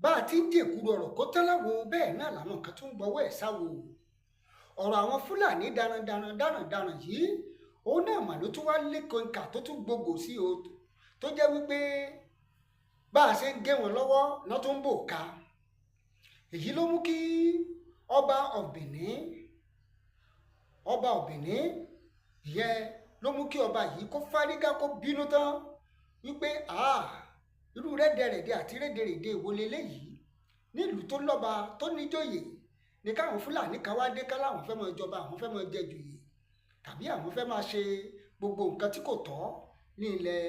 bá a ti ń dèkúrú ọ̀rọ̀ kó tán láwo bẹ́ẹ̀ náà làwọn kan tún ń gbọ́wọ́ ẹ̀ sáwo ọ̀rọ̀ àwọn Fúlàní darandaran yìí òun náà mà ló tún wá lẹ́kọ̀ọ́ nǹka tó tún gbogbo sí o tó jẹ́ wípé bá a ṣe ń gé wọn lọ́wọ́ náà tó ń bò ká èyí ló mú kí ọba of Benin ìyẹn ló mú kí ọba yìí kó fárígá kó bínú tán wípé irú rẹ́dẹ̀rẹ̀dẹ̀ àti rẹ́dẹ̀rẹ̀dẹ̀ ìwọlé léyìí nílùú tó lọ́ba tó níjòyè ní káwọn Fúlàní kan wá dé ká láwọn fẹ́ máa jọba àwọn fẹ́ máa jẹjòyè tàbí àwọn fẹ́ máa ṣe gbogbo nǹkan tí kò tọ́ ní ilẹ̀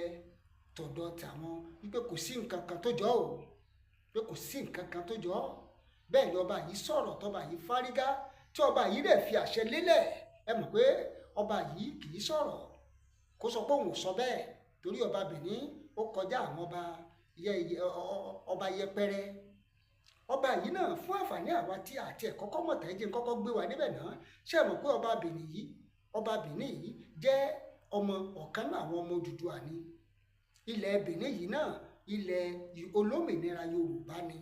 tọ̀dọ̀ tàwọn wípé kò sí nǹkan kan tó jọ ọ́ pé kò sí nǹkan kan tó jọ ọ́ bẹ́ẹ̀ ni ọba yìí sọ̀rọ̀ tọba yìí fárígá tí ọba yìí rẹ̀ fi àṣẹ lélẹ̀ ẹ mọ̀ pé ọba yìí kì í sọ̀rọ̀ kó sọ pé òun ò sọ bẹ́ẹ̀ torí ọba Benin ó kọjá àwọn ọba yẹpẹrẹ ọba yìí náà fún àǹfààní àwa tí àti ẹ̀kọ́kọ́ mọ̀tá ẹ̀jẹ̀ kọ́kọ́ gbé wa níbẹ̀ náà ṣe mọ̀ pé ọba Benin yìí jẹ́ ọmọ ọ̀kan náà àwọn ọmọ Odùduwà ni ilẹ̀ Benin yìí náà ilẹ̀ olómìnira Yorùbá ni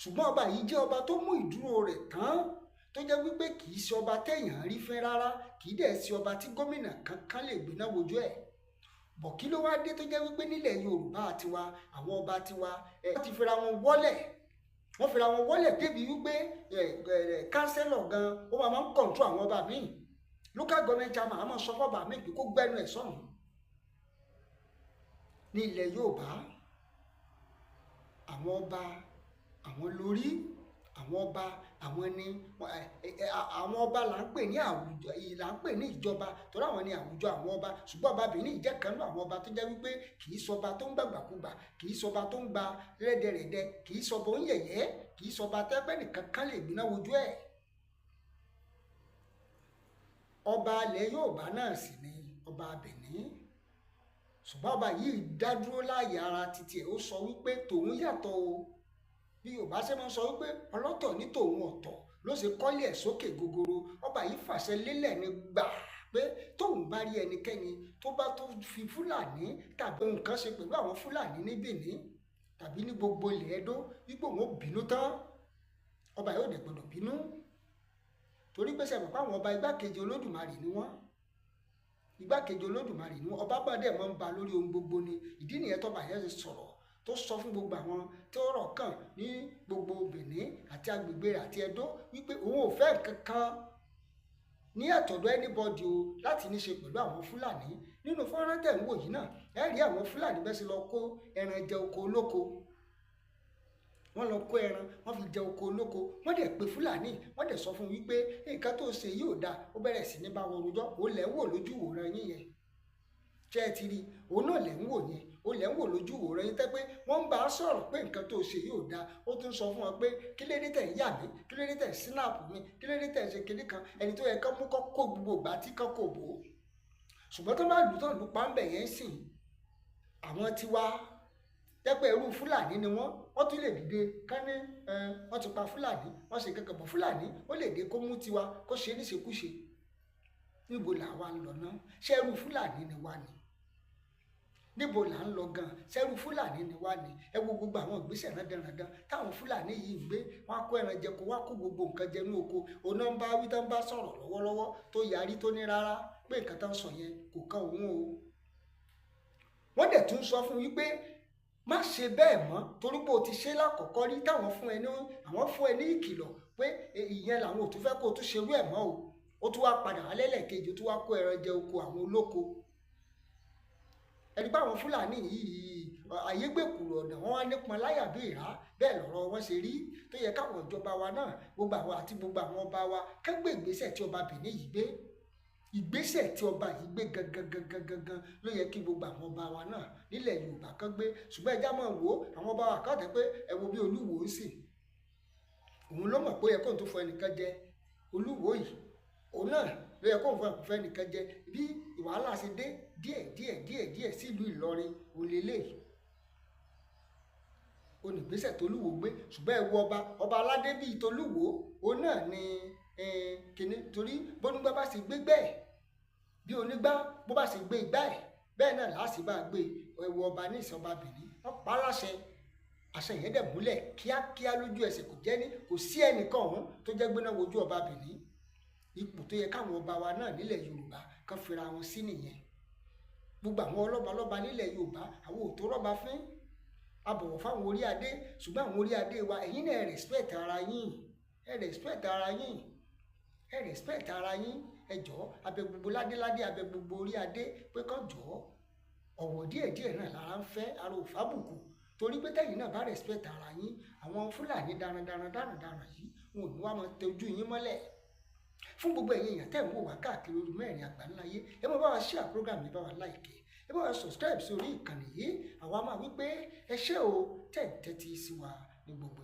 ṣùgbọ́n ọba yìí jẹ́ ọba tó mú ìdúró rẹ̀ tán tó jẹ́ wípé kì í ṣe ọba téèyàn rí fín rárá kì í dẹ̀ ṣe ọba tí gómìnà kankan lè gbéná wojú ẹ̀ bọ̀ kí ló wá dé tó jẹ́ wípé nílẹ̀ Yorùbá tiwa àwọn ọba tiwa wọ́n ti fira wọn wọ́lẹ̀ débi wípé kánsẹ́lọ̀ gan ó máa ń kọ̀ǹtró àwọn ọba míì local government chairman àmọ́ sọ fọ́ba míì pé kó gbẹ́nu ẹ̀ sọ̀hún ní ilẹ̀ Yorùbá àwọn ọba àwọn lórí àwọn ọba àwọn ni àwọn ọba là ń pè ní àwùjọ là ń pè ní ìjọba torí àwọn ni àwùjọ àwọn ọba ṣùgbọ́n ọba Benin jẹ́ kan náà àwọn ọba tó jẹ́ wípé kì í sọba tó ń gbàgbàkúgbà kì í sọba tó ń gba rẹ́dẹ̀rẹ́dẹ́ kì í sọba ó ń yẹ̀yẹ́ kì í sọba tẹ́pẹ́ nìkan kan lè gbiná wojú ẹ̀ ọba ilẹ̀ Yorùbá náà sì ni ọba Benin ṣùgbọ́n ọba yìí dá dúró láàyè ara títí ẹ̀ ó sọ wípé tòun yàtọ̀ o bí Yorùbá ṣe máa ń sọ wípé ọlọ́tọ̀ ní tòun ọ̀tọ̀ ló ṣe kọ́lé ẹ̀ sókè gogoro ọba yìí fàṣẹ lélẹ̀ ní gbà pé tóun bá rí ẹnikẹ́ni tó bá tó fi Fúlàní tàbí nǹkan ṣe pẹ̀lú àwọn Fúlàní ní Benin tàbí ní gbogbo ilẹ̀ Ẹdó wípé òun ò bínú tán ọba yóò dẹ̀ gbọdọ̀ bínú torí pé sẹ́mi pa àwọn ọba igbákejì Olódùmarè ni wọ́n igbákejì Olódùmarè ni wọ́n ọba gbọ́dọ̀ máa ń ba lórí ohun gbogbo ni ìdí nìyẹn tọ́ba yẹn ṣe sọ̀rọ̀ tó sọ fún gbogbo àwọn tí ó rọ̀ kàn ní gbogbo Benin àti agbègbè rẹ̀ àti Ẹdó wípé òun ò fẹ́ kankan ní àtọ̀dọ̀ anybody o láti ní ṣe pẹ̀lú àwọn Fúlàní nínú fọ́nrán tẹ̀ ń wò yìí náà ẹ rí àwọn Fúlàní bẹ́ẹ̀ sì lọ kó ẹran jẹ oko olóko wọ́n lọ kó ẹran wọ́n fi jẹ oko olóko wọ́n dẹ̀ pe Fúlàní wọ́n dẹ̀ sọ fún wípé nǹkan tó ṣe yìí ò dáa ó bẹ̀rẹ̀ sí ní bá wọn rojọ́ ó lẹ̀ ń wò lójú ìwòran yín yẹn ṣé ẹ ti rí òun náà lẹ̀ ń wò yẹn ó lẹ̀ ń wò lójú ìwòran yín tẹ́ pé wọ́n ń bá a sọ̀rọ̀ pé nǹkan tó ṣe yìí ò dáa ó tún sọ fún wọn pé kí ló dé tẹ̀ ń yà mí kí ló dé tẹ̀ ń sínàpù mi kí ló dé tẹ̀ ń ṣe kinní kan ẹni tó yẹ kán mú kó gbogbo ìgbà tí kán kò bò ó ṣùgbọ́n tó bá lù tán lù pàmbẹ̀ yẹn sìn àwọn tiwa tẹ́pẹ́ irú Fúlàní ni wọ́n tún lè dìde ká ní wọ́n ti pa Fúlàní wọ́n ṣe kankan bọ̀ Fúlàní ó lè dé kó mú tiwa kó ṣe níṣekúṣe níbo làwa ń lọ náà ṣé irú Fúlàní ni wá ni níbo là ń lọ gan ṣẹ́rú Fúlàní ni wá ni ẹ wo gbogbo àwọn ìgbésẹ̀ rándanrandan táwọn Fúlàní yìí ń gbé wọn kó ẹran jẹ kó wá kó gbogbo nǹkan jẹ ní oko òun ń bá wí tán bá sọ̀rọ̀ lọ́wọ́lọ́wọ́ tó yarí tó ní rárá pé nǹkan tán sọ yẹn kò kan òun o wọ́n dẹ̀ tún sọ fún wípé má ṣe bẹ́ẹ̀ mọ́ torí pé o ti ṣe lákọ̀ọ́kọ́ rí táwọn fún ẹ ní ìkìlọ̀ pé ìyẹn làwọn ò tún fẹ́ kó o tún ṣerú ẹ̀ mọ́ o ó tún wá padà wálé lẹ́ẹ̀kejì ó tún wá kó ẹran jẹ oko àwọn olóko ẹni pé àwọn Fúlàní yìí ayégbèkùrọ̀ ọ̀nà wọn wá nípọn láyà bí ìrá bẹ́ẹ̀ lọ́rọ̀ wọn ṣe rí tó yẹ káwọn ìjọba wa náà gbogbo àwọn àti gbogbo àwọn ọba wa kẹ́gbẹ́ ìgbésẹ̀ tí ọba Benin yìí gbé ìgbésẹ̀ tí ọba yìí gbé gangan ló yẹ kí gbogbo àwọn ọba wa náà nílẹ̀ Yorùbá kan gbé ṣùgbọ́n ẹja máa wò ó àwọn ọba wa káàtẹ́ pé ẹ wo bí Olúwo ń sìn òun ló mọ̀ pé ó yẹ kóun tó fọ ẹnìkan jẹ Olúwo yìí òun náà ló yẹ kóun fọ ẹnìkan jẹ bí wàhálà ṣe dé díẹ̀ sílùú Ìlọrin òlélẹ̀ onígbésẹ̀ tolúwo gbé ṣùgbọ́n ẹ wo ọba aládé bíi tolúwo òun náà ni kìnní torí bónígbà bá sì gbé gbẹ́ ẹ̀ bí onígbà bó bá sì gbé igbá ẹ̀ bẹ́ẹ̀ náà láti bá gbé ẹ wo ọba ní ìsọba Benin wọ́n pa á láṣẹ àṣẹ yẹn dẹ̀ múlẹ̀ kíákíá lójú ẹsẹ̀, kò sí ẹnìkan ọ̀hún tó jẹ́ gbéná wojú ọba Benin. Ipò tó yẹ káwọn ọba wa náà nílẹ̀ Yorùbá kan fira wọn sí nìyẹn. Gbogbo àwọn ọlọ́balọ́ba nílẹ̀ Yorùbá àwọn ò tó rọ́ba fín, a bọ̀wọ̀ fáwọn orí adé, ṣùgbọ́n àwọn orí adé wa ẹ̀yin náà respect ara yín, respect ara yín, respect ara yín. Ẹ jọ̀ọ́, abẹ gbogbo ládéládé, abẹ gbogbo orí adé pé kán jọ̀ọ́, ọ̀wọ̀ díẹ̀díẹ̀ náà lára ń fẹ́, ara ò fábùkù. Torí pé tẹ́yìn náà bá respect ara yín, àwọn Fúlàní darandaran yìí wọn ò ní wá máa tẹ ojú yín mọ́lẹ̀. Fún gbogbo ẹ̀yin èèyàn tẹ́ ń wò wá káàkiri orí mẹ́rin àgbáńláyé, ẹ máa bá wa share program yìí, bá wa like, ẹ bá wa subscribe sórí ìkànnì yìí. Àwa máa wí pé ẹ ṣé o tẹ́ ń tẹ́tí sí wa ní gbogbo